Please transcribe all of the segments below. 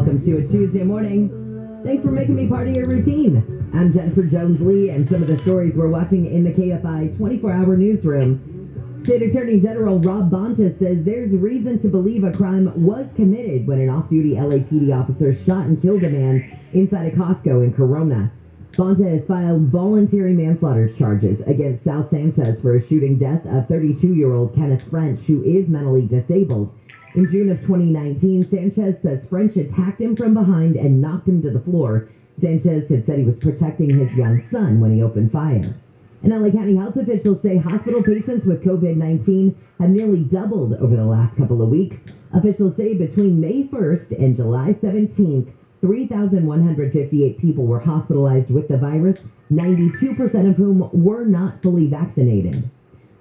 welcome to a Tuesday morning. Thanks for making me part of your routine. I'm Jennifer Jones-Lee, and some of the stories we're watching in the KFI 24-hour newsroom. State Attorney General Rob Bonta says there's reason to believe a crime was committed when an off-duty LAPD officer shot and killed a man inside a Costco in Corona. Bonta has filed voluntary manslaughter charges against Sal Sanchez for a shooting death of 32-year-old Kenneth French, who is mentally disabled. In June of 2019, Sanchez says French attacked him from behind and knocked him to the floor. Sanchez had said he was protecting his young son when he opened fire. And LA County health officials say hospital patients with COVID-19 have nearly doubled over the last couple of weeks. Officials say between May 1st and July 17th, 3,158 people were hospitalized with the virus, 92% of whom were not fully vaccinated.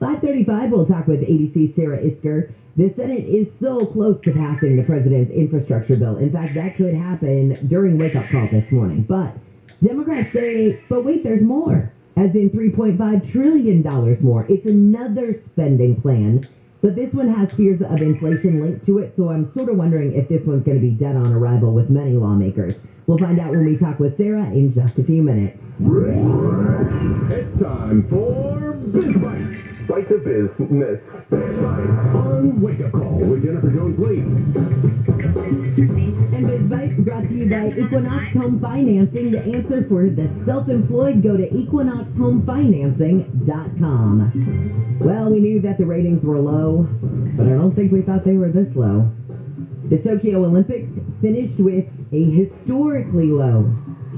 5:35, we'll talk with ABC's Sarah Isker. The Senate is so close to passing the president's infrastructure bill. In fact, that could happen during wake-up call this morning. But Democrats say, but wait, there's more. As in $3.5 trillion more. It's another spending plan. But this one has fears of inflation linked to it, so I'm sort of wondering if this one's going to be dead on arrival with many lawmakers. We'll find out when we talk with Sarah in just a few minutes. It's time for Biz Bites. Bites of Business. Biz Bites on Wake Up Call with Jennifer Jones-Lee. And Biz Bites brought to you by Equinox Home Financing. The answer for the self-employed, go to equinoxhomefinancing.com. Well, we knew that the ratings were low, but I don't think we thought they were this low. The Tokyo Olympics finished with a historically low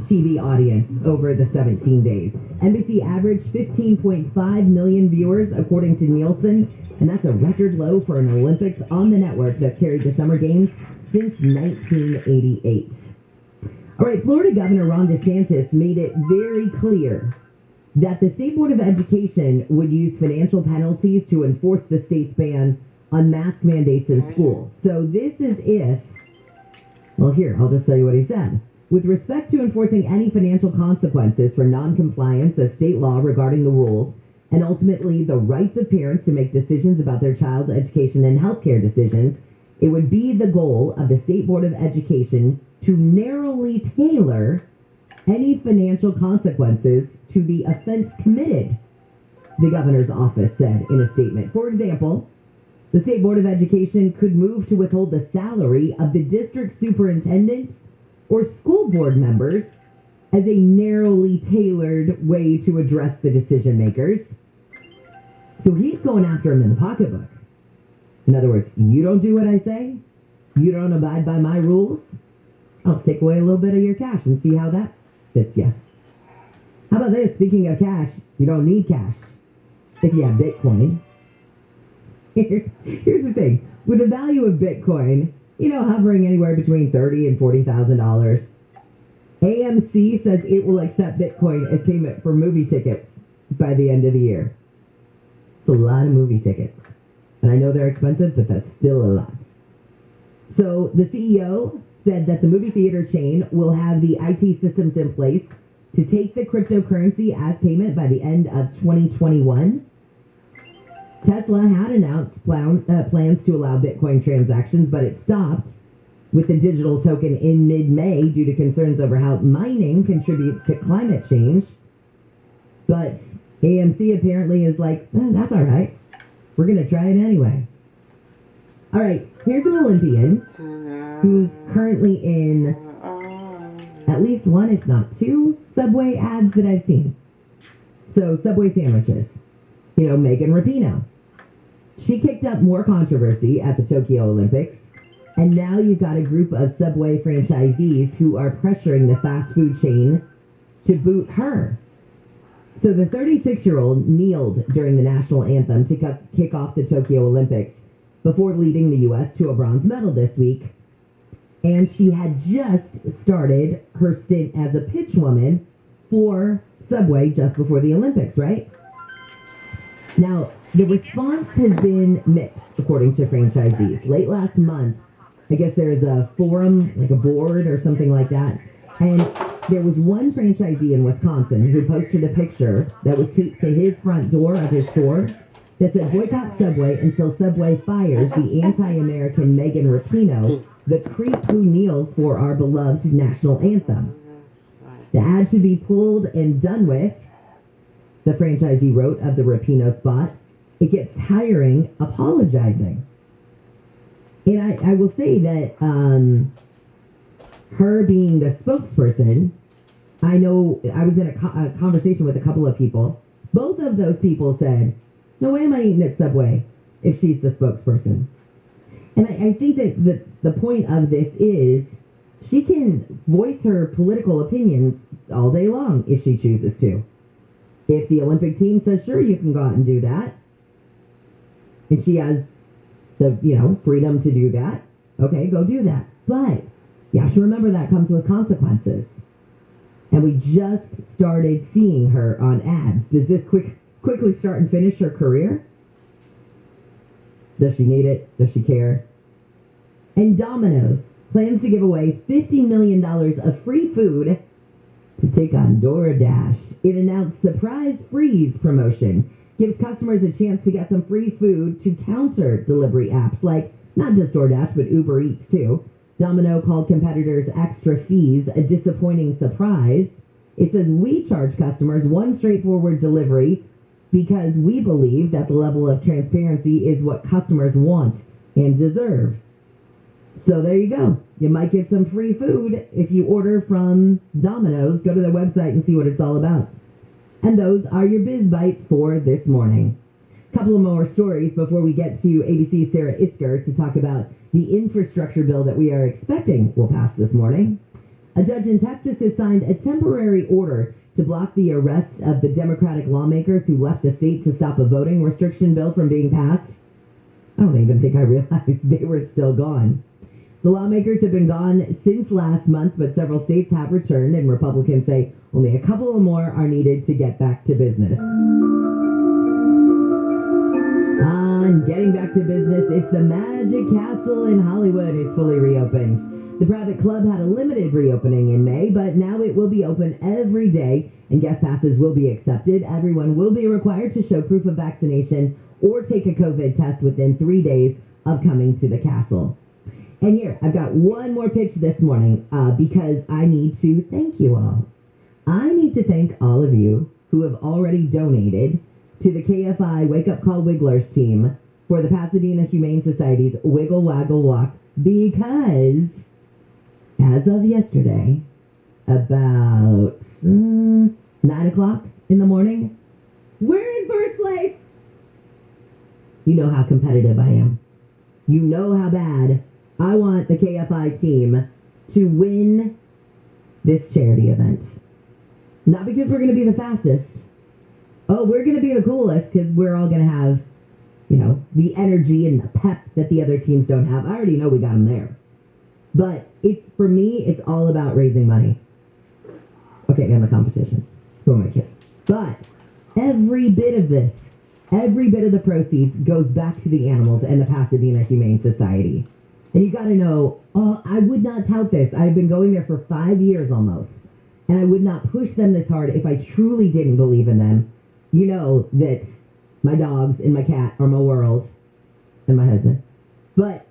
TV audience over the 17 days. NBC averaged 15.5 million viewers, according to Nielsen, and that's a record low for an Olympics on the network that carried the Summer Games since 1988. All right, Florida Governor Ron DeSantis made it very clear that the State Board of Education would use financial penalties to enforce the state's ban on mask mandates in schools. So this is if, well, here, I'll just tell you what he said. With respect to enforcing any financial consequences for noncompliance of state law regarding the rules, and ultimately the rights of parents to make decisions about their child's education and healthcare decisions, it would be the goal of the State Board of Education to narrowly tailor any financial consequences to the offense committed, the governor's office said in a statement. For example, the State Board of Education could move to withhold the salary of the district superintendent or school board members as a narrowly tailored way to address the decision makers. So he's going after him in the pocketbook. In other words, you don't do what I say, you don't abide by my rules, I'll take away a little bit of your cash and see how that fits you. How about this? Speaking of cash, you don't need cash if you have Bitcoin. Here's the thing. With the value of Bitcoin, hovering anywhere between $30,000 and $40,000, AMC says it will accept Bitcoin as payment for movie tickets by the end of the year. It's a lot of movie tickets. And I know they're expensive, but that's still a lot. So the CEO said that the movie theater chain will have the IT systems in place to take the cryptocurrency as payment by the end of 2021. Tesla had announced plans to allow Bitcoin transactions, but it stopped with the digital token in mid-May due to concerns over how mining contributes to climate change. But AMC apparently is like, that's all right. We're going to try it anyway. All right, here's an Olympian who's currently in at least one, if not two, Subway ads that I've seen. So Subway sandwiches. Megan Rapinoe. She kicked up more controversy at the Tokyo Olympics, and now you've got a group of Subway franchisees who are pressuring the fast food chain to boot her. So the 36-year-old kneeled during the national anthem to kick off the Tokyo Olympics before leading the U.S. to a bronze medal this week. And she had just started her stint as a pitchwoman for Subway just before the Olympics, right? Now, the response has been mixed, according to franchisees. Late last month, I guess there's a forum, like a board or something like that, and there was one franchisee in Wisconsin who posted a picture that was taped to his front door of his store that said, boycott Subway until Subway fires the anti-American Megan Rapinoe the creep who kneels for our beloved national anthem. The ad should be pulled and done with, the franchisee wrote of the Rapino spot. It gets tiring apologizing. And I will say that her being the spokesperson, I know I was in a conversation with a couple of people. Both of those people said, no way am I eating at Subway if she's the spokesperson. And I think that the point of this is she can voice her political opinions all day long if she chooses to. If the Olympic team says, sure, you can go out and do that, and she has the, freedom to do that, okay, go do that. But you have to remember that comes with consequences. And we just started seeing her on ads. Does this quickly start and finish her career? Does she need it? Does she care? And Domino's plans to give away $50 million of free food to take on DoorDash. It announced Surprise Freeze promotion. Gives customers a chance to get some free food to counter delivery apps like not just DoorDash, but Uber Eats too. Domino called competitors' extra fees a disappointing surprise. It says we charge customers one straightforward delivery because we believe that the level of transparency is what customers want and deserve. So there you go. You might get some free food if you order from Domino's. Go to their website and see what it's all about. And those are your Biz Bites for this morning. A couple of more stories before we get to ABC's Sarah Isker to talk about the infrastructure bill that we are expecting will pass this morning. A judge in Texas has signed a temporary order to block the arrest of the Democratic lawmakers who left the state to stop a voting restriction bill from being passed. I don't even think I realized they were still gone. The lawmakers have been gone since last month, but several states have returned, and Republicans say only a couple of more are needed to get back to business. On getting back to business, it's the Magic Castle in Hollywood is fully reopened. The private club had a limited reopening in May, but now it will be open every day, and guest passes will be accepted. Everyone will be required to show proof of vaccination or take a COVID test within 3 days of coming to the castle. And here, I've got one more pitch this morning because I need to thank you all. I need to thank all of you who have already donated to the KFI Wake Up Call Wigglers team for the Pasadena Humane Society's Wiggle Waggle Walk because, as of yesterday, about 9 o'clock in the morning, we're in first place. You know how competitive I am. You know how bad I want the KFI team to win this charity event. Not because we're going to be the fastest. Oh, we're going to be the coolest because we're all going to have, the energy and the pep that the other teams don't have. I already know we got them there. But for me, it's all about raising money. Okay, and the competition. Who am I kidding? But every bit of the proceeds goes back to the animals and the Pasadena Humane Society. And you got to know, I would not tout this. I've been going there for 5 years almost. And I would not push them this hard if I truly didn't believe in them. You know that my dogs and my cat are my world, and my husband. But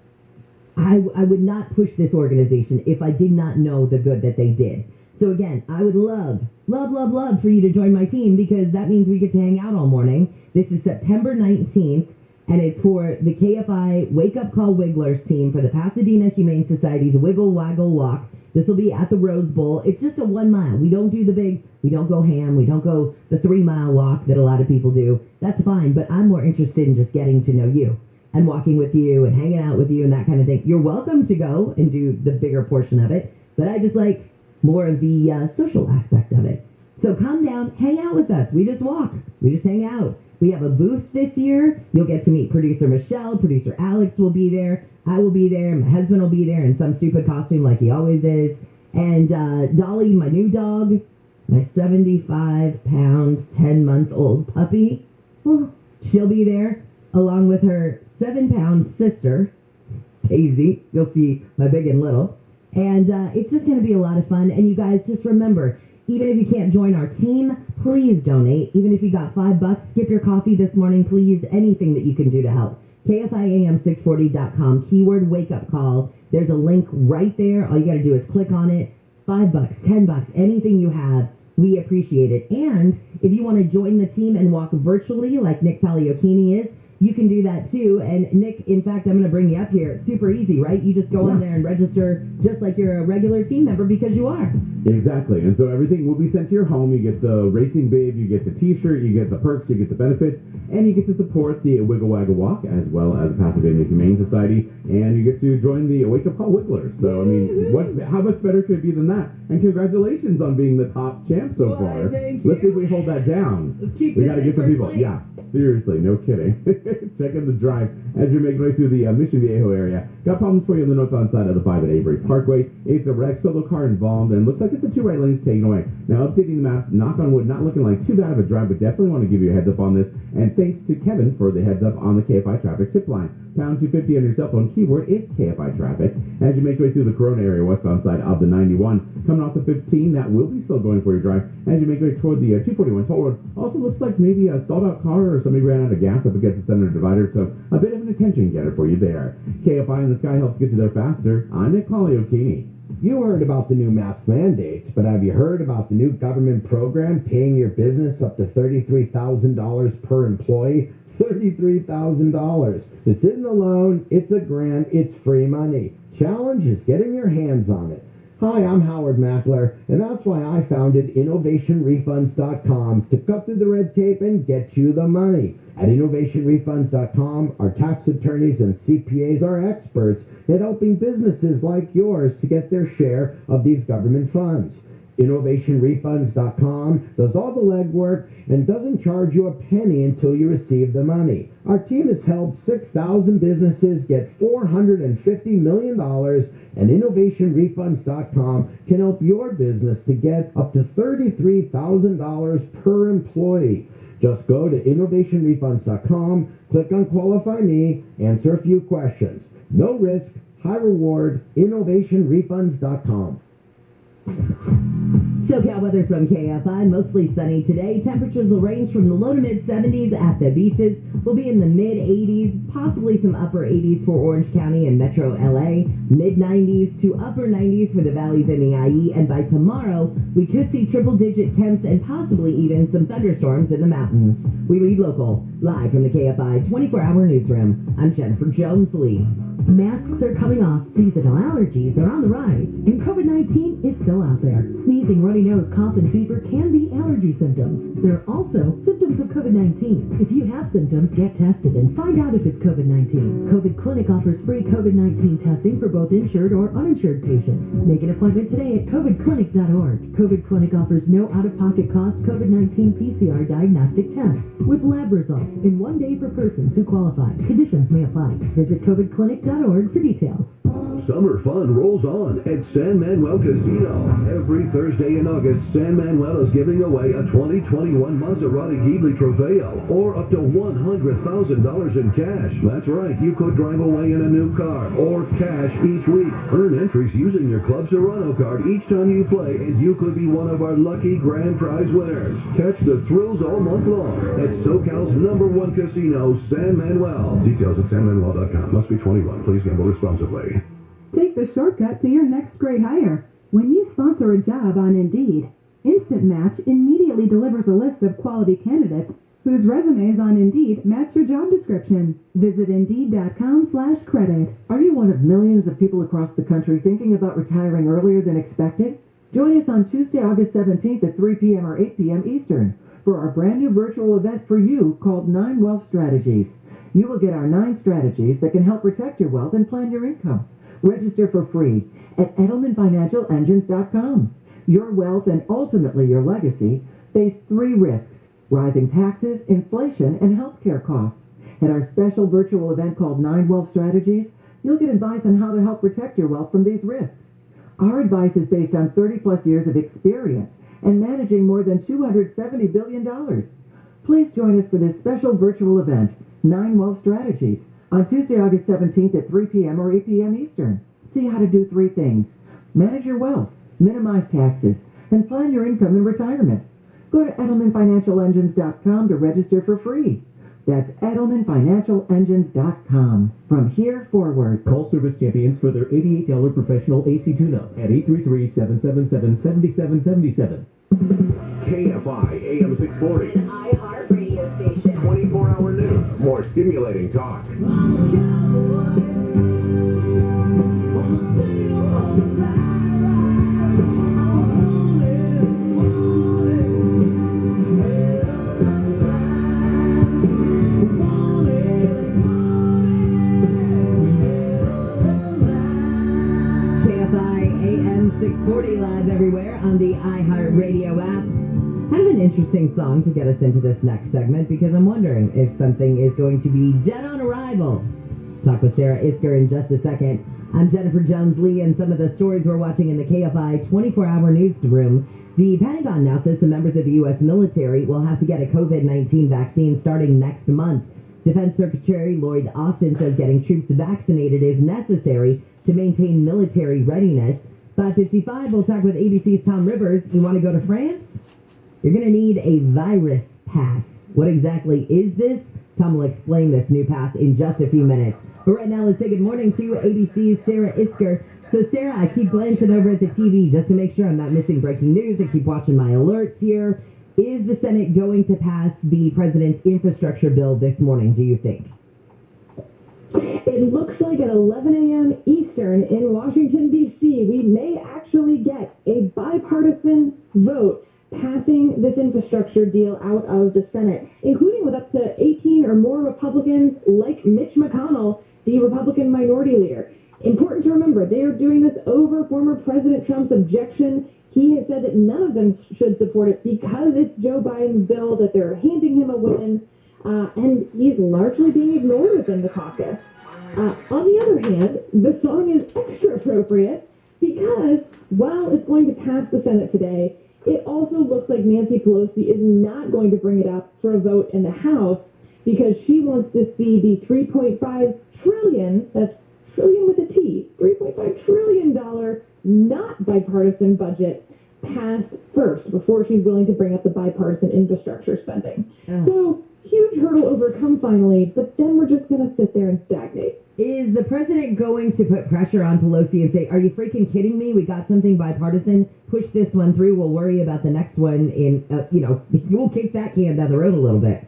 I would not push this organization if I did not know the good that they did. So again, I would love for you to join my team because that means we get to hang out all morning. This is September 19th, and it's for the KFI Wake Up Call Wigglers team for the Pasadena Humane Society's Wiggle Waggle Walk. This will be at the Rose Bowl. It's just a 1 mile. We don't do we don't go ham. We don't go the 3 mile walk that a lot of people do. That's fine, but I'm more interested in just getting to know you and walking with you and hanging out with you and that kind of thing. You're welcome to go and do the bigger portion of it, but I just like more of the social aspect of it. So come down, hang out with us. We just walk. We just hang out. We have a booth this year. You'll get to meet producer Michelle. Producer Alex will be there. I will be there. My husband will be there in some stupid costume like he always is. And Dolly, my new dog, my 75-pound, 10-month-old puppy, she'll be there along with her 7-pound sister, Daisy. You'll see my big and little. And it's just going to be a lot of fun. And you guys just remember, even if you can't join our team, please donate. Even if you got $5, skip your coffee this morning, please. Anything that you can do to help. KFIAM640.com, keyword wake up call. There's a link right there. All you got to do is click on it. $5, $10, anything you have. We appreciate it. And if you want to join the team and walk virtually like Nick Pagliocchini is, you can do that too. And Nick, in fact, I'm going to bring you up here. It's super easy, right? You just go on there and register just like you're a regular team member because you are. Exactly. And so everything will be sent to your home. You get the racing bib, you get the t-shirt, you get the perks, you get the benefits, and you get to support the Wiggle Waggle Walk as well as the Pasadena Humane Society, and you get to join the Wake Up Call Wigglers. So, I mean, how much better could it be than that? And congratulations on being the top champ so far. Let's see if we hold that down. We got to get some people. Yeah, seriously, no kidding. Check in the drive as you're making your way through the Mission Viejo area. Got problems for you on the northbound side of the 5 at Avery Parkway. It's a wreck, solo car involved, and looks like it's a 2 right lanes taken away. Now, updating the map, knock on wood, not looking like too bad of a drive, but definitely want to give you a heads up on this. And thanks to Kevin for the heads up on the KFI traffic tip line. Pound 250 on your cell phone, keyword is KFI traffic. As you make your way through the Corona area, westbound side of the 91, coming off the 15, that will be still going for your drive. As you make your way toward the 241 toll road, also looks like maybe a stalled out car or somebody ran out of gas up against the center divider, so a bit of an attention getter for you there. KFI in the sky helps get you there faster. I'm Nick Pagliocchini. You heard about the new mask mandates, but have you heard about the new government program paying your business up to $33,000 per employee? $33,000. This isn't a loan, it's a grant, it's free money. Challenge is getting your hands on it. Hi, I'm Howard Mackler, and that's why I founded InnovationRefunds.com to cut through the red tape and get you the money. At InnovationRefunds.com, our tax attorneys and CPAs are experts at helping businesses like yours to get their share of these government funds. InnovationRefunds.com does all the legwork and doesn't charge you a penny until you receive the money. Our team has helped 6,000 businesses get $450 million, and InnovationRefunds.com can help your business to get up to $33,000 per employee. Just go to InnovationRefunds.com, click on Qualify Me, answer a few questions. No risk, high reward, InnovationRefunds.com. SoCal weather from KFI, mostly sunny today. Temperatures will range from the low to mid 70s at the beaches. We'll be in the mid 80s, possibly some upper 80s for Orange County and Metro LA. Mid 90s to upper 90s for the valleys in the IE. And by tomorrow, we could see triple digit temps and possibly even some thunderstorms in the mountains. We lead local, live from the KFI 24-hour newsroom. I'm Jennifer Jones-Lee. Masks are coming off, seasonal allergies are on the rise, and COVID-19 is still out there. Sneezing, runny nose, cough, and fever can be allergy symptoms. There are also symptoms of COVID-19. If you have symptoms, get tested and find out if it's COVID-19. COVID Clinic offers free COVID-19 testing for both insured or uninsured patients. Make an appointment today at covidclinic.org. COVID Clinic offers no out-of-pocket cost COVID-19 PCR diagnostic tests with lab results in 1 day for persons who qualify. Conditions may apply. Visit covidclinic.org for details. Summer fun rolls on at San Manuel Casino. Every Thursday in August, San Manuel is giving away a 2021 Maserati Ghibli Trofeo or up to $100,000 in cash. That's right, you could drive away in a new car or cash each week. Earn entries using your Club Serrano card each time you play, and you could be one of our lucky grand prize winners. Catch the thrills all month long at SoCal's #1 casino, San Manuel. Details at sanmanuel.com. Must be 21. Please gamble responsibly. Take the shortcut to your next great hire. When you sponsor a job on Indeed, Instant Match immediately delivers a list of quality candidates whose resumes on Indeed match your job description. Visit Indeed.com/credit. Are you one of millions of people across the country thinking about retiring earlier than expected? Join us on Tuesday, August 17th at 3 p.m. or 8 p.m. Eastern for our brand new virtual event for you called 9 Wealth Strategies. You will get our 9 strategies that can help protect your wealth and plan your income. Register for free at EdelmanFinancialEngines.com. Your wealth and ultimately your legacy face 3 risks: rising taxes, inflation, and healthcare costs. At our special virtual event called 9 Wealth Strategies, you'll get advice on how to help protect your wealth from these risks. Our advice is based on 30-plus years of experience and managing more than $270 billion. Please join us for this special virtual event, 9 Wealth Strategies, on Tuesday, August 17th at 3 p.m. or 8 p.m. Eastern. See how to do 3 things: manage your wealth, minimize taxes, and plan your income in retirement. Go to EdelmanFinancialEngines.com to register for free. That's EdelmanFinancialEngines.com. From here forward. Call Service Champions for their $88 professional AC tune-up at 833-777-7777. KFI AM 640. iHeart radio station. 24-hour news. More stimulating talk. KFI AM 640 live everywhere on the iHeart radio app. Kind of an interesting song to get us into this next segment because I'm wondering if something is going to be dead on arrival. Talk with Sarah Isker in just a second. I'm Jennifer Jones-Lee, and some of the stories we're watching in the KFI 24-hour newsroom. The Pentagon now says some members of the U.S. military will have to get a COVID-19 vaccine starting next month. Defense Secretary Lloyd Austin says getting troops vaccinated is necessary to maintain military readiness. 5:55, we'll talk with ABC's Tom Rivers. You want to go to France? You're going to need a virus pass. What exactly is this? Tom will explain this new pass in just a few minutes. But right now, let's say good morning to ABC's Sarah Isker. So, Sarah, I keep glancing over at the TV just to make sure I'm not missing breaking news. I keep watching my alerts here. Is the Senate going to pass the president's infrastructure bill this morning, do you think? It looks like at 11 a.m. Eastern in Washington, D.C., we may actually get a bipartisan vote passing this infrastructure deal out of the Senate, including with up to 18 or more Republicans like Mitch McConnell, the Republican minority leader. Important to remember, they are doing this over former President Trump's objection. He has said that none of them should support it because it's Joe Biden's bill, that they're handing him a win, and he's largely being ignored within the caucus. On the other hand, the song is extra appropriate because while it's going to pass the Senate today, it also looks like Nancy Pelosi is not going to bring it up for a vote in the House because she wants to see the $3.5 trillion, that's trillion with a T, $3.5 trillion not bipartisan budget passed first before she's willing to bring up the bipartisan infrastructure spending. So, huge hurdle overcome finally, but then we're just going to sit there and stagnate. Is the president going to put pressure on Pelosi and say, are you freaking kidding me? We got something bipartisan. Push this one through. We'll worry about the next one. We'll kick that can down the road a little bit.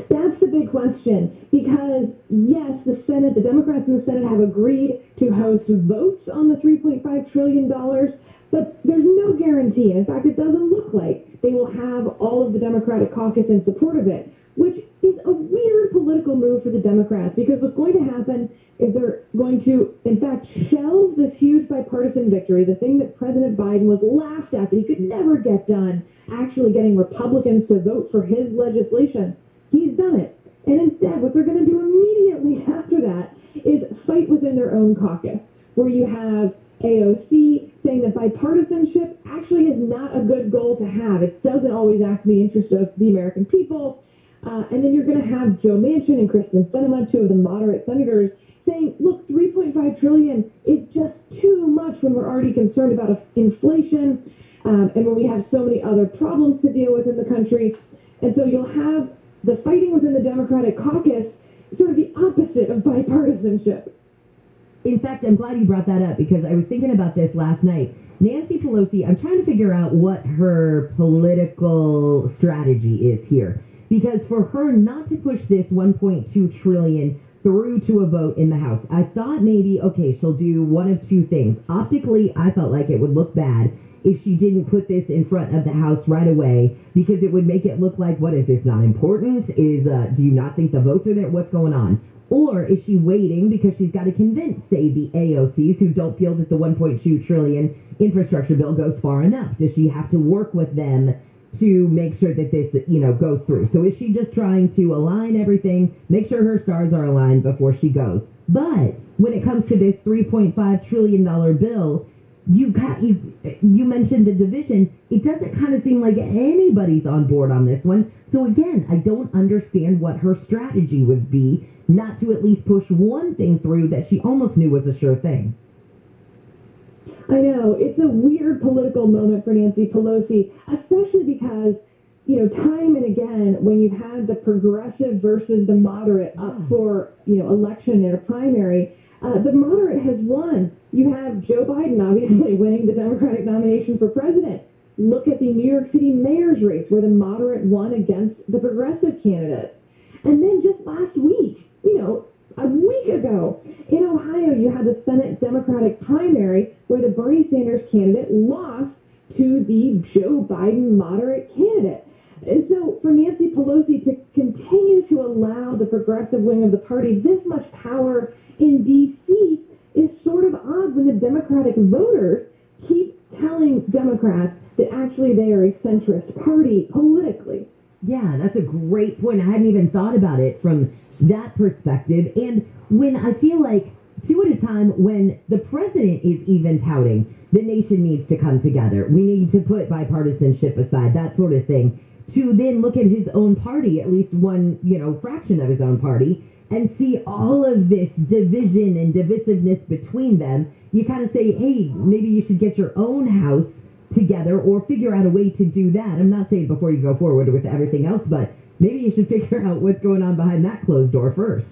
That's the big question because, yes, the Senate, the Democrats in the Senate have agreed to host votes on the $3.5 trillion, but there's no guarantee. In fact, it doesn't look like they will have all of the Democratic caucus in support of it, which is a weird political move for the Democrats because what's going to happen is they're going to, in fact, shelve this huge bipartisan victory, the thing that President Biden was laughed at that he could never get done, actually getting Republicans to vote for his legislation. He's done it. And instead, what they're going to do immediately after that is fight within their own caucus, where you have AOC saying that bipartisanship actually is not a good goal to have. It doesn't always act in the interest of the American people. And then you're going to have Joe Manchin and Kristen Sinema, two of the moderate senators, saying, look, $3.5 trillion is just too much when we're already concerned about inflation and when we have so many other problems to deal with in the country. And so you'll have the fighting within the Democratic caucus, sort of the opposite of bipartisanship. In fact, I'm glad you brought that up because I was thinking about this last night. Nancy Pelosi, I'm trying to figure out what her political strategy is here. Because for her not to push this $1.2 trillion through to a vote in the House, I thought maybe, okay, she'll do one of two things. Optically, I felt like it would look bad if she didn't put this in front of the House right away, because it would make it look like, what is this, not important? Do you not think the votes are there? What's going on? Or is she waiting because she's got to convince, say, the AOCs who don't feel that the $1.2 trillion infrastructure bill goes far enough? Does she have to work with them to make sure that this, goes through? So is she just trying to align everything, make sure her stars are aligned before she goes? But when it comes to this $3.5 trillion bill, you mentioned the division. It doesn't kind of seem like anybody's on board on this one. So again, I don't understand what her strategy would be not to at least push one thing through that she almost knew was a sure thing. I know. It's a weird political moment for Nancy Pelosi, especially because time and again, when you've had the progressive versus the moderate up for, election in a primary, the moderate has won. You have Joe Biden obviously winning the Democratic nomination for president. Look at the New York City mayor's race where the moderate won against the progressive candidate. And then just last week, a week ago, in Ohio, you had the Senate Democratic primary where the Bernie Sanders candidate lost to the Joe Biden moderate candidate. And so for Nancy Pelosi to continue to allow the progressive wing of the party this much power in D.C. is sort of odd when the Democratic voters keep telling Democrats that actually they are a centrist party politically. Yeah, that's a great point. I hadn't even thought about it from that perspective. And when I feel like, too, at a time when the president is even touting the nation needs to come together, we need to put bipartisanship aside, that sort of thing, to then look at his own party, at least one, fraction of his own party, and see all of this division and divisiveness between them, you kind of say, hey, maybe you should get your own house together or figure out a way to do that. I'm not saying before you go forward with everything else, but maybe you should figure out what's going on behind that closed door first.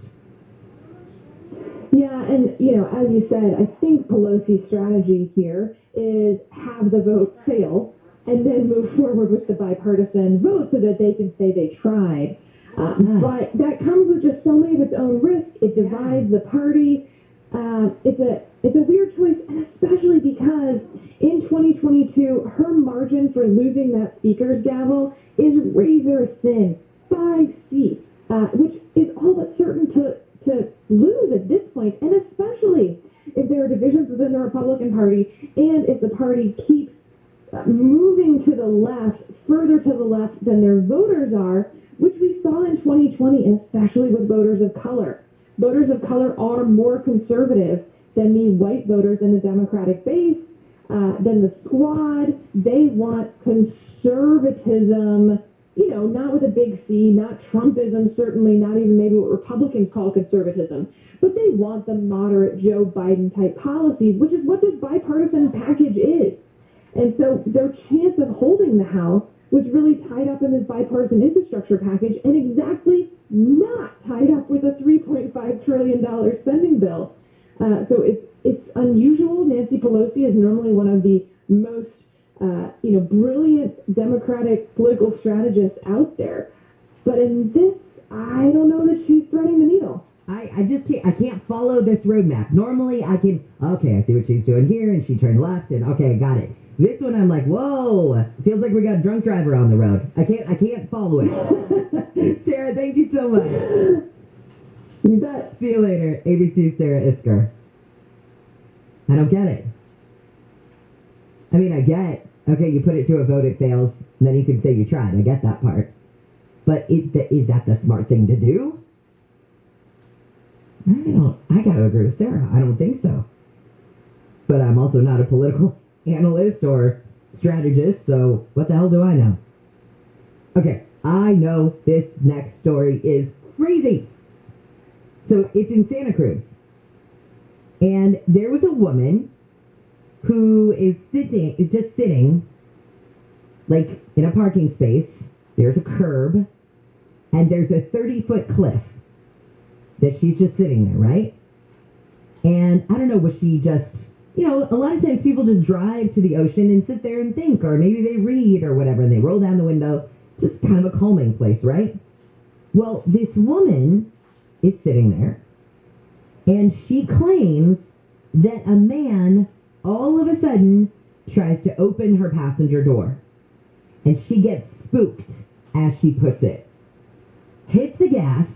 Yeah, and, as you said, I think Pelosi's strategy here is have the vote fail and then move forward with the bipartisan vote so that they can say they tried. But that comes with just so many of its own risks. It divides the party. It's a weird choice, and especially because in 2022, her margin for losing that speaker's gavel is razor thin, 5 seats, which is all but certain to lose at this point, and especially if there are divisions within the Republican Party and if the party keeps moving to the left, further to the left than their voters are, which we saw in 2020, and especially with voters of color. Voters of color are more conservative than the white voters in the Democratic base, than the squad. They want conservatism, not with a big C, not Trumpism, certainly not even maybe what Republicans call conservatism, but they want the moderate Joe Biden type policies, which is what this bipartisan package is. And so their chance of holding the House was really tied up in this bipartisan infrastructure package and exactly not tied up with a $3.5 trillion spending bill. So it's unusual. Nancy Pelosi is normally one of the most, brilliant Democratic political strategists out there. But in this, I don't know that she's threading the needle. I can't follow this roadmap. Normally I can, okay, I see what she's doing here, and she turned left, and okay, got it. This one I'm like, whoa, feels like we got a drunk driver on the road. I can't follow it. Sarah, thank you so much. You bet. See you later, ABC's Sarah Isker. I don't get it. I mean, I get, okay, you put it to a vote, it fails, then you can say you tried. I get that part. But is that the smart thing to do? I gotta agree with Sarah. I don't think so. But I'm also not a political analyst or strategist, so what the hell do I know? Okay, I know this next story is crazy. So it's in Santa Cruz. And there was a woman who is just sitting, like, in a parking space. There's a curb, and there's a 30-foot cliff that she's just sitting there, right? And I don't know, was she just, a lot of times people just drive to the ocean and sit there and think, or maybe they read or whatever, and they roll down the window, just kind of a calming place, right? Well, this woman is sitting there, and she claims that a man all of a sudden tries to open her passenger door, and she gets spooked, as she puts it, hits the gas,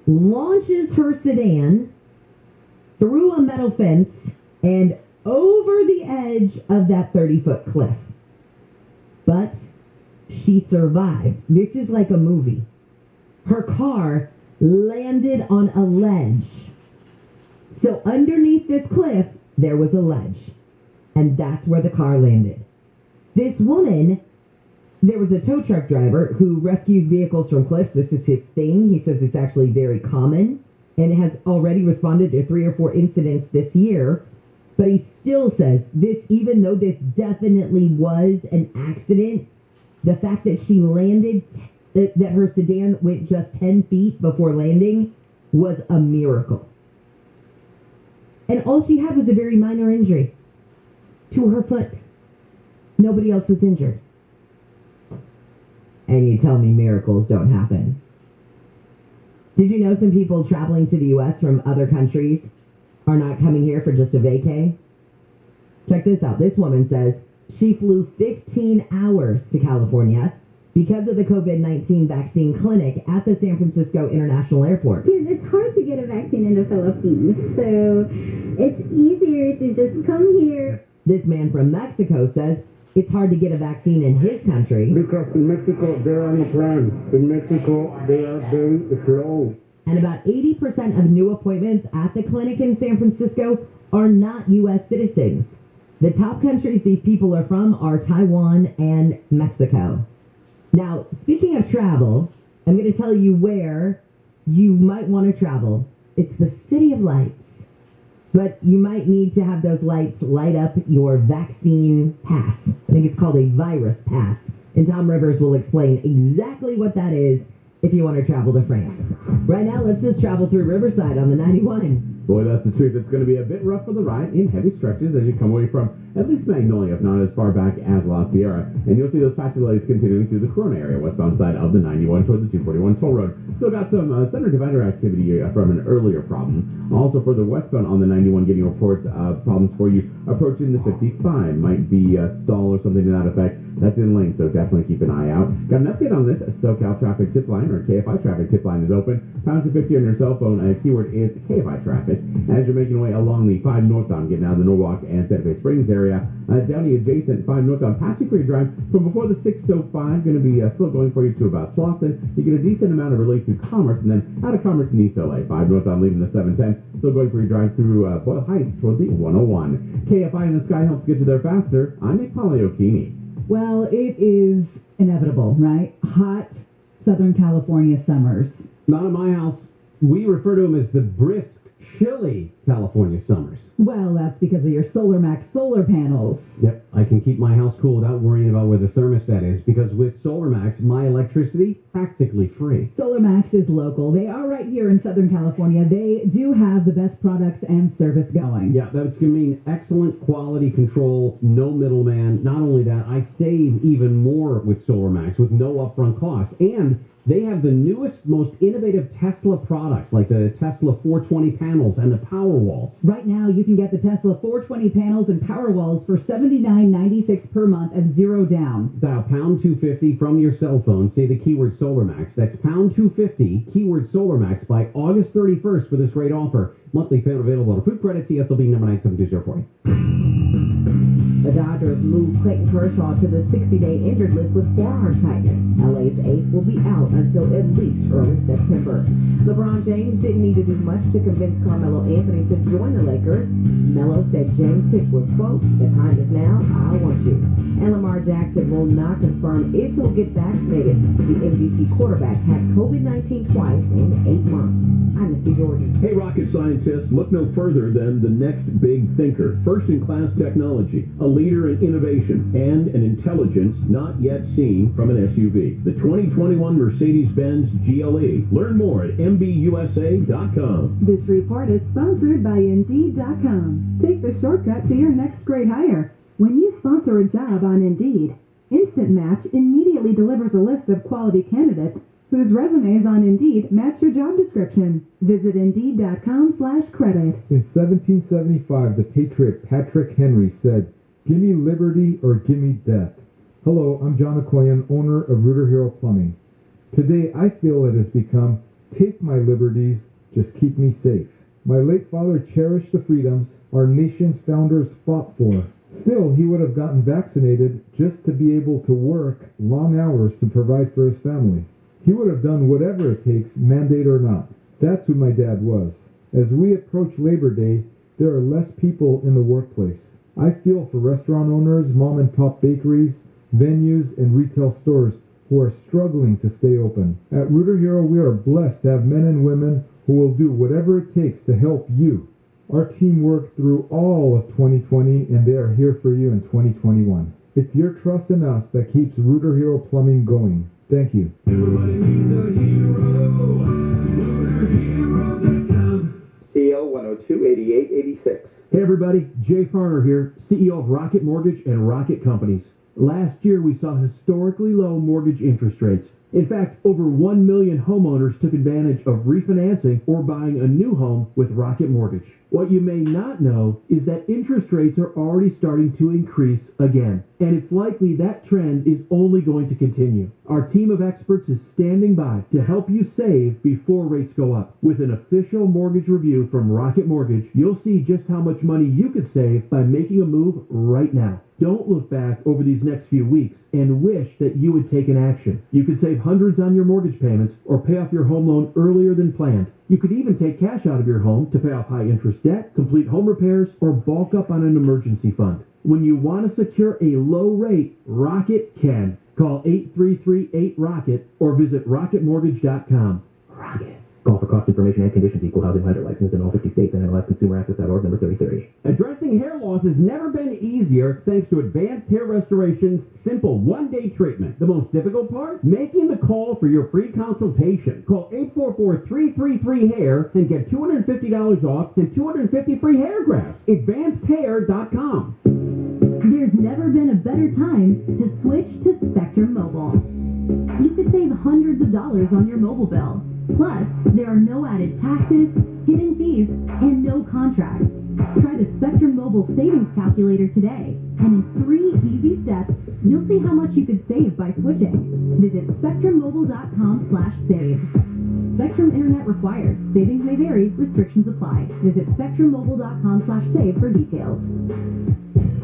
launches her sedan through a metal fence and over the edge of that 30-foot cliff. But she survived. This is like a movie. Her car landed on a ledge. So underneath this cliff, there was a ledge. And that's where the car landed. This woman, there was a tow truck driver who rescues vehicles from cliffs. This is his thing. He says it's actually very common and has already responded to 3 or 4 incidents this year. But he still says this, even though this definitely was an accident, The fact that she landed, that her sedan went just 10 feet before landing was a miracle. And all she had was a very minor injury to her foot. Nobody else was injured. And you tell me miracles don't happen. Did you know some people traveling to the U.S. from other countries are not coming here for just a vacay? Check this out. This woman says she flew 15 hours to California because of the COVID-19 vaccine clinic at the San Francisco International Airport. It's hard to get a vaccine in the Philippines, so it's easier to just come here. This man from Mexico says it's hard to get a vaccine in his country. Because in Mexico, there are no plans. In Mexico, they are very slow. And about 80% of new appointments at the clinic in San Francisco are not U.S. citizens. The top countries these people are from are Taiwan and Mexico. Now, speaking of travel, I'm going to tell you where you might want to travel. It's the City of Lights. But you might need to have those lights light up your vaccine pass. I think it's called a virus pass. And Tom Rivers will explain exactly what that is if you want to travel to France. Right now, let's just travel through Riverside on the 91. Boy, that's the truth. It's going to be a bit rough for the ride in heavy stretches as you come away from at least Magnolia, if not as far back as La Sierra. And you'll see those patchy delays continuing through the Corona area, westbound side of the 91 toward the 241 toll road. Still got some center divider activity from an earlier problem. Also, further westbound on the 91, getting reports of problems for you approaching the 55. Might be a stall or something to that effect. That's in lane, so definitely keep an eye out. Got an update on this. SoCal traffic tip line, or KFI traffic tip line, is open. Pound 250 on your cell phone. Keyword is KFI traffic. As you're making your way along the 5 northbound, getting out of the Norwalk and Santa Fe Springs area, down the adjacent 5 northbound Patsy Creek Drive from before the 605, going to be still going for you to about Slauson. You get a decent amount of relief through Commerce, and then out of Commerce in East LA. 5 northbound leaving the 710, still going for your drive through Boyle Heights toward the 101. KFI in the sky helps get you there faster. I'm Nick Poliokini. Well, it is inevitable, right? Hot Southern California summers. Not in my house. We refer to them as the brisk, chilly California summers. Well, that's because of your SolarMax solar panels. Yep, I can keep my house cool without worrying about where the thermostat is, because with SolarMax, my electricity practically free. SolarMax is local. They are right here in Southern California. They do have the best products and service going. Yeah, that's going to mean excellent quality control, no middleman. Not only that, I save even more with SolarMax with no upfront cost. And they have the newest, most innovative Tesla products, like the Tesla 420 panels and the Powerwalls. Right now, you can get the Tesla 420 panels and Powerwalls for $79.96 per month and $0 down. Dial pound 250 from your cell phone. Say the keyword SolarMax. That's pound 250, keyword SolarMax by August 31st for this great offer. Monthly payment available on approved credit. CSLB number 97204. The Dodgers moved Clayton Kershaw to the 60-day injured list with forearm tightness. LA's ace will be out until at least early September. LeBron James didn't need to do much to convince Carmelo Anthony to join the Lakers. Melo said James' pitch was, quote, "The time is now, I want you." And Lamar Jackson will not confirm if he'll get vaccinated. The MVP quarterback had COVID-19 twice in 8 months. I'm Misty Jordan. Hey, rocket scientists, look no further than the next big thinker. First-in-class technology, a leader in innovation, and an intelligence not yet seen from an SUV. The 2021 Mercedes-Benz GLE. Learn more at MBUSA.com. This report is sponsored by Indeed.com. Take the shortcut to your next great hire. When you sponsor a job on Indeed, Instant Match immediately delivers a list of quality candidates whose resumes on Indeed match your job description. Visit Indeed.com/credit. In 1775, the patriot Patrick Henry said, "Gimme liberty or gimme death." Hello, I'm John Okoyan, owner of Rooter Hero Plumbing. Today, I feel it has become, take my liberties, just keep me safe. My late father cherished the freedoms our nation's founders fought for. Still, he would have gotten vaccinated just to be able to work long hours to provide for his family. He would have done whatever it takes, mandate or not. That's who my dad was. As we approach Labor Day, there are less people in the workplace. I feel for restaurant owners, mom and pop bakeries, venues, and retail stores who are struggling to stay open. At Rooter Hero, we are blessed to have men and women who will do whatever it takes to help you. Our team worked through all of 2020, and they are here for you in 2021. It's your trust in us that keeps Rooter Hero Plumbing going. Thank you. Everybody needs a hero. RooterHero.com. CO 1028886. Hey everybody, Jay Farner here, CEO of Rocket Mortgage and Rocket Companies. Last year we saw historically low mortgage interest rates. In fact, over 1 million homeowners took advantage of refinancing or buying a new home with Rocket Mortgage. What you may not know is that interest rates are already starting to increase again, and it's likely that trend is only going to continue. Our team of experts is standing by to help you save before rates go up. With an official mortgage review from Rocket Mortgage, you'll see just how much money you could save by making a move right now. Don't look back over these next few weeks and wish that you would take an action. You could save hundreds on your mortgage payments or pay off your home loan earlier than planned. You could even take cash out of your home to pay off high-interest debt, complete home repairs, or bulk up on an emergency fund. When you want to secure a low rate, Rocket can. Call 833-8-ROCKET or visit rocketmortgage.com. Rocket. Call for cost information and conditions. Equal housing lender license in all 50 states and NMLSconsumeraccess.org number 3030. Addressing hair loss has never been easier thanks to Advanced Hair Restoration's simple one-day treatment. The most difficult part? Making the call for your free consultation. Call 844-333-HAIR and get $250 off and 250 free hair grafts. AdvancedHair.com. There's never been a better time to switch to Spectrum Mobile. You could save hundreds of dollars on your mobile bill. Plus, there are no added taxes, hidden fees, and no contracts. Try the Spectrum Mobile Savings Calculator today, and in 3 easy steps, you'll see how much you could save by switching. Visit spectrummobile.com/save. Spectrum Internet required. Savings may vary. Restrictions apply. Visit spectrummobile.com/save for details.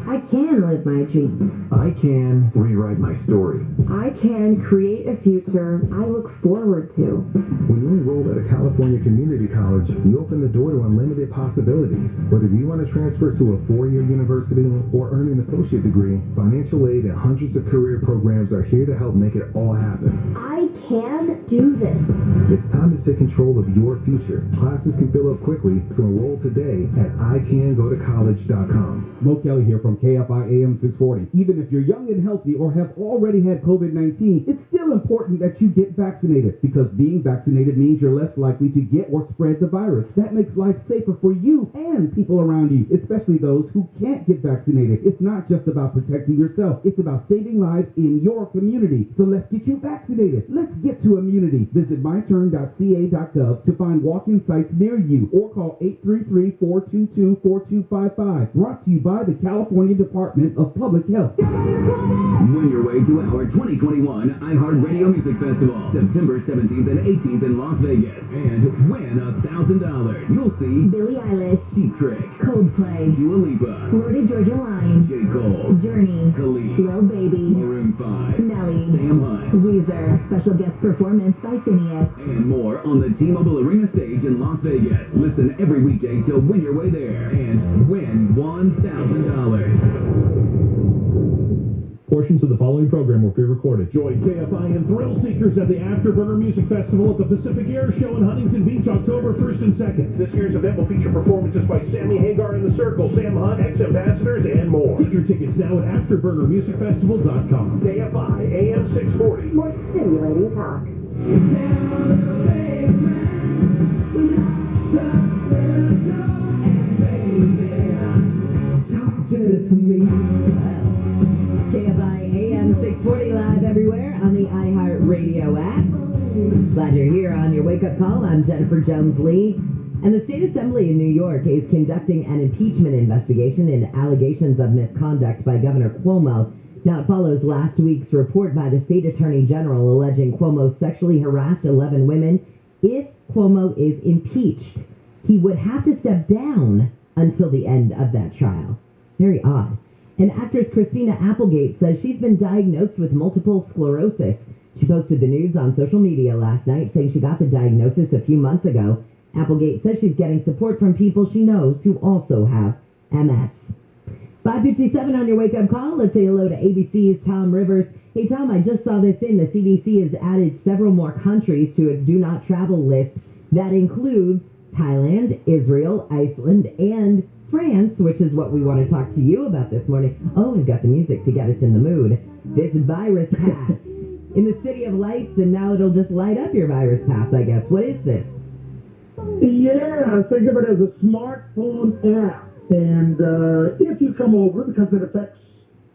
I can live my dreams. I can rewrite my story. I can create a future I look forward to. When you enroll at a California community college, you open the door to unlimited possibilities. But if you want to transfer to a 4-year university or earn an associate degree, financial aid and hundreds of career programs are here to help make it all happen. I can do this. It's time to take control of your future. Classes can fill up quickly, so enroll today at icangotocollege.com. Mo Kelly here from Kfi Am 640. Even if you're young and healthy or have already had COVID-19, it's still important that you get vaccinated because being vaccinated means you're less likely to get or spread the virus. That makes life safer for you and people around you, especially those who can't get vaccinated. It's not just about protecting yourself. It's about saving lives in your community. So let's get you vaccinated. Let's get to immunity. Visit myturn.ca.gov to find walk-in sites near you or call 833-422-4255. Brought to you by the California Department of Public Health. Win your way to our 2021 iHeartRadio Music Festival, September 17th and 18th in Las Vegas, and win $1,000. You'll see Billie Eilish, Cheap Trick, Coldplay, Dua Lipa, Florida Georgia Line, J. Cole, Journey, Khalid, Lil Baby, Maroon 5, Nelly, Sam Hunt, Weezer, special guest performance by Phineas, and more on the T-Mobile Arena stage in Las Vegas. Listen every weekday to win your way there and win $1,000. Portions of the following program were pre-recorded. Join KFI and Thrill Seekers at the Afterburner Music Festival at the Pacific Air Show in Huntington Beach, October 1st and 2nd. This year's event will feature performances by Sammy Hagar and the Circle, Sam Hunt, ex-ambassadors, and more. Get your tickets now at AfterburnerMusicFestival.com. KFI AM 640. more stimulating talk. KFI AM 640 live everywhere on the iHeartRadio app. Glad you're here on your wake-up call. I'm Jennifer Jones-Lee. And the State Assembly in New York is conducting an impeachment investigation into allegations of misconduct by Governor Cuomo. Now, it follows last week's report by the State Attorney General alleging Cuomo sexually harassed 11 women. If Cuomo is impeached, he would have to step down until the end of that trial. Very odd. And actress Christina Applegate says she's been diagnosed with multiple sclerosis. She posted the news on social media last night saying she got the diagnosis a few months ago. Applegate says she's getting support from people she knows who also have MS. 5:57 on your wake-up call. Let's say hello to ABC's Tom Rivers. Hey, Tom, I just saw this in. The CDC has added several more countries to its do not travel list. That includes Thailand, Israel, Iceland, and France, which is what we want to talk to you about this morning. Oh, we've got the music to get us in the mood. This virus pass in the City of Lights, and now it'll just light up your virus pass, I guess. What is this? Yeah, think of it as a smartphone app. And if you come over, because it affects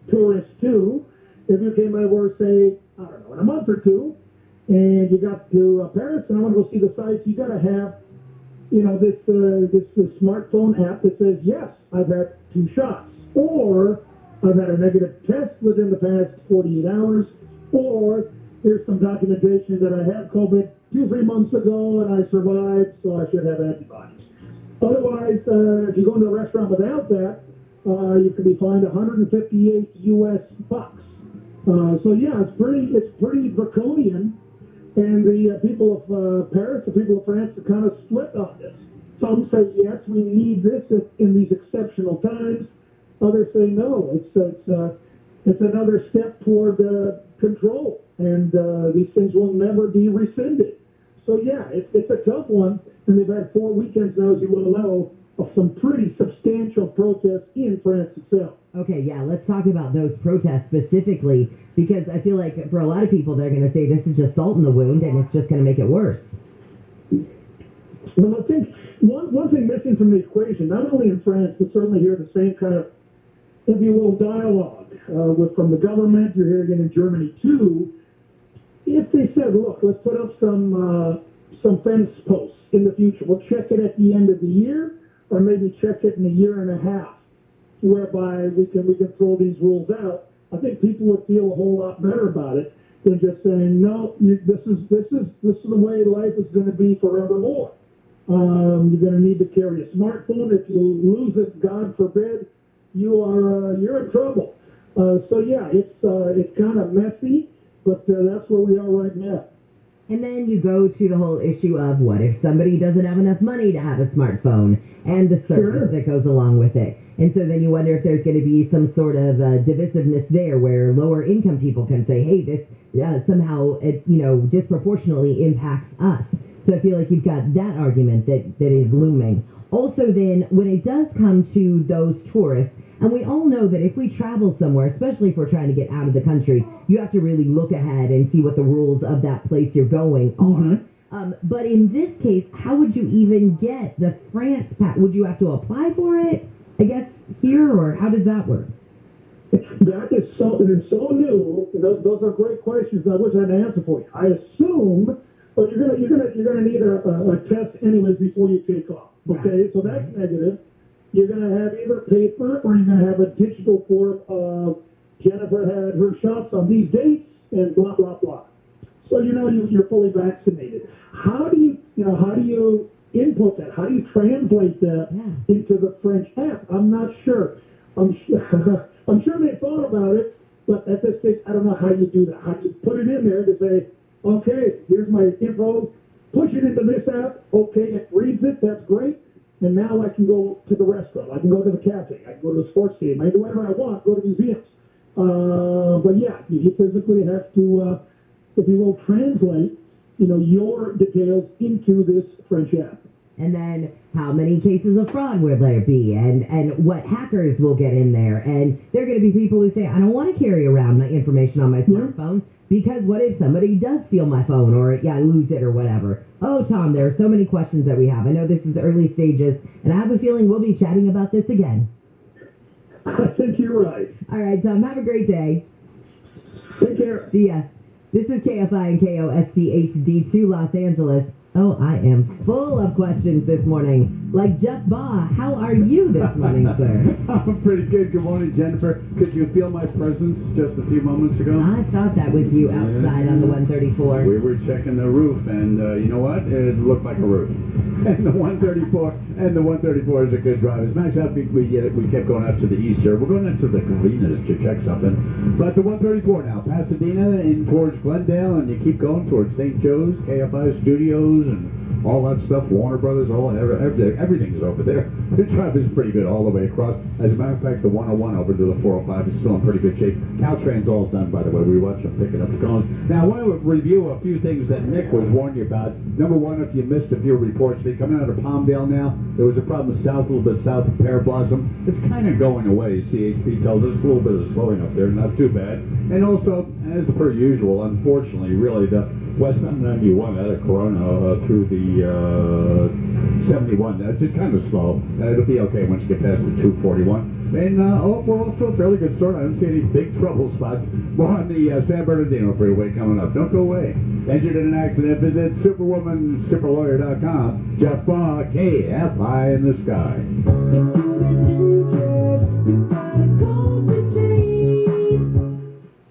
tourists too, if you came over, say, I don't know, in a month or two, and you got to Paris and I want to go see the sights, you got to have, this smartphone app that says, yes, I've had 2 shots, or I've had a negative test within the past 48 hours, or here's some documentation that I had COVID 2-3 months ago and I survived, so I should have antibodies. Otherwise, if you go into a restaurant without that, you could be fined $158 US bucks. So yeah, it's pretty draconian. And the people of Paris, the people of France, are kind of split on this. Some say yes, we need this in these exceptional times. Others say no. It's another step toward control, and these things will never be rescinded. So yeah, it's a tough one, and they've had 4 weekends now, as you well know, of some pretty substantial protests in France itself. Okay, yeah, let's talk about those protests specifically, because I feel like for a lot of people, they're going to say this is just salt in the wound, and it's just going to make it worse. Well, I think one thing missing from the equation, not only in France, but certainly here, the same kind of, if you will, dialogue from the government, you're hearing it in Germany too. If they said, look, let's put up some fence posts in the future, we'll check it at the end of the year, or maybe check it in a year and a half, whereby we can throw these rules out, I think people would feel a whole lot better about it than just saying, no, this is the way life is going to be forevermore. You're going to need to carry a smartphone. If you lose it, God forbid, you're in trouble. So yeah, it's kind of messy, but that's where we are right now. And then you go to the whole issue of what if somebody doesn't have enough money to have a smartphone and the service that goes along with it. And so then you wonder if there's going to be some sort of divisiveness there where lower income people can say, hey, this somehow, disproportionately impacts us. So I feel like you've got that argument that is looming. Also then, when it does come to those tourists, and we all know that if we travel somewhere, especially if we're trying to get out of the country, you have to really look ahead and see what the rules of that place you're going are. But in this case, how would you even get the France pass? Would you have to apply for it, I guess, here, or how does that work? That is so new. Those are great questions. I wish I had an answer for you. I assume, but you're gonna need a test anyways before you take off. Okay, so that's negative. You're going to have either paper or you're going to have a digital form of Jennifer had her shots on these dates and blah, blah, blah. So you're fully vaccinated. How do you input that? How do you translate that into the French app? I'm not sure. I'm sure they thought about it, but at this stage, I don't know how you do that. How do you put it in there to say, okay, here's my info, push it into this app, okay, it reads it, that's great. And now I can go to the restaurant. I can go to the cafe. I can go to the sports game. I can do whatever I want. Go to museums. But yeah, you physically have to, if you will, translate, your details into this French app. And then how many cases of fraud will there be, and what hackers will get in there. And there are going to be people who say, I don't want to carry around my information on my smartphone because what if somebody does steal my phone or lose it or whatever. Oh, Tom, there are so many questions that we have. I know this is early stages, and I have a feeling we'll be chatting about this again. I think you're right. All right, Tom, have a great day. Take care. See ya. This is KFI and KOSTHD2 Los Angeles. Oh, I am full of questions this morning. Like Jeff Baugh, how are you this morning, sir? I'm pretty good. Good morning, Jennifer. Could you feel my presence just a few moments ago? I thought that was you outside on the 134. We were checking the roof, and you know what? It looked like a roof. And the 134 is a good drive. As a matter of fact, we kept going up to the east here. We're going up to the Colinas to check something. But the 134 now, Pasadena in towards Glendale, and you keep going towards St. Joe's, KFI Studios, and all that stuff, Warner Brothers, everything's over there. The traffic's pretty good all the way across. As a matter of fact, the 101 over to the 405 is still in pretty good shape. Caltrain's all done, by the way. We watch them picking up the cones. Now, I want to review a few things that Nick was warning you about. Number one, if you missed a few reports, coming out of Palmdale now, there was a problem south, a little bit south of Pear Blossom. It's kind of going away. CHP tells us a little bit of slowing up there, not too bad. And also, as per usual, unfortunately, really, the westbound 91 out of Corona through the 71, that's just kind of slow. It'll be okay once you get past the 241. And we're off to a fairly good start. I don't see any big trouble spots. More on the San Bernardino freeway coming up. Don't go away. Injured in an accident, visit superwomansuperlawyer.com. Jeff KFI in the sky.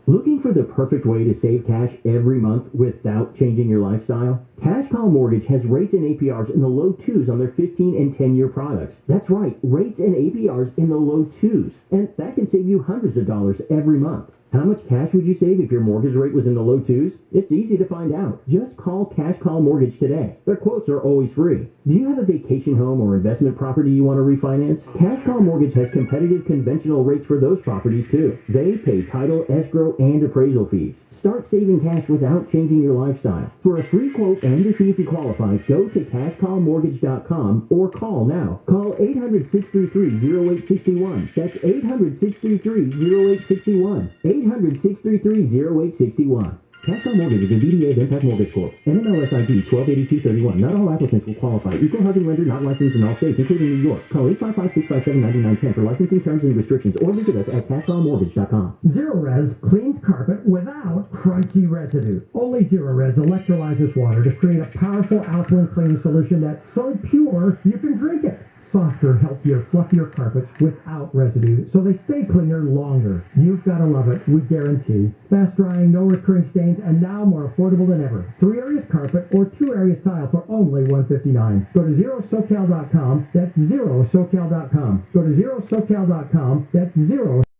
Looking for the perfect way to save cash every month without changing your lifestyle? Cash Call Mortgage has rates and APRs in the low 2s on their 15 and 10-year products. That's right, rates and APRs in the low 2s. And that can save you hundreds of dollars every month. How much cash would you save if your mortgage rate was in the low 2s? It's easy to find out. Just call Cash Call Mortgage today. Their quotes are always free. Do you have a vacation home or investment property you want to refinance? Cash Call Mortgage has competitive conventional rates for those properties too. They pay title, escrow, and appraisal fees. Start saving cash without changing your lifestyle. For a free quote and to see if you qualify, go to cashcallmortgage.com or call now. Call 800-633-0861. That's 800-633-0861. 800-633-0861. Cash Call Mortgage is a DBA of Impact Mortgage Corp. NMLS ID 128231. Not all applicants will qualify. Equal housing lender not licensed in all states, including New York. Call 855-657-9910 for licensing terms and restrictions or visit us at cashcallmortgage.com. Zero Res cleans carpet without crunchy residue. Only Zero Res electrolyzes water to create a powerful alkaline cleaning solution that's so pure you can drink it. Softer, healthier, fluffier carpets without residue, so they stay cleaner longer. You've got to love it, we guarantee. Fast drying, no recurring stains, and now more affordable than ever. 3 areas carpet or 2 areas tile for only $159. Go to zerosocal.com. That's zerosocal.com. Go to zerosocal.com. That's zero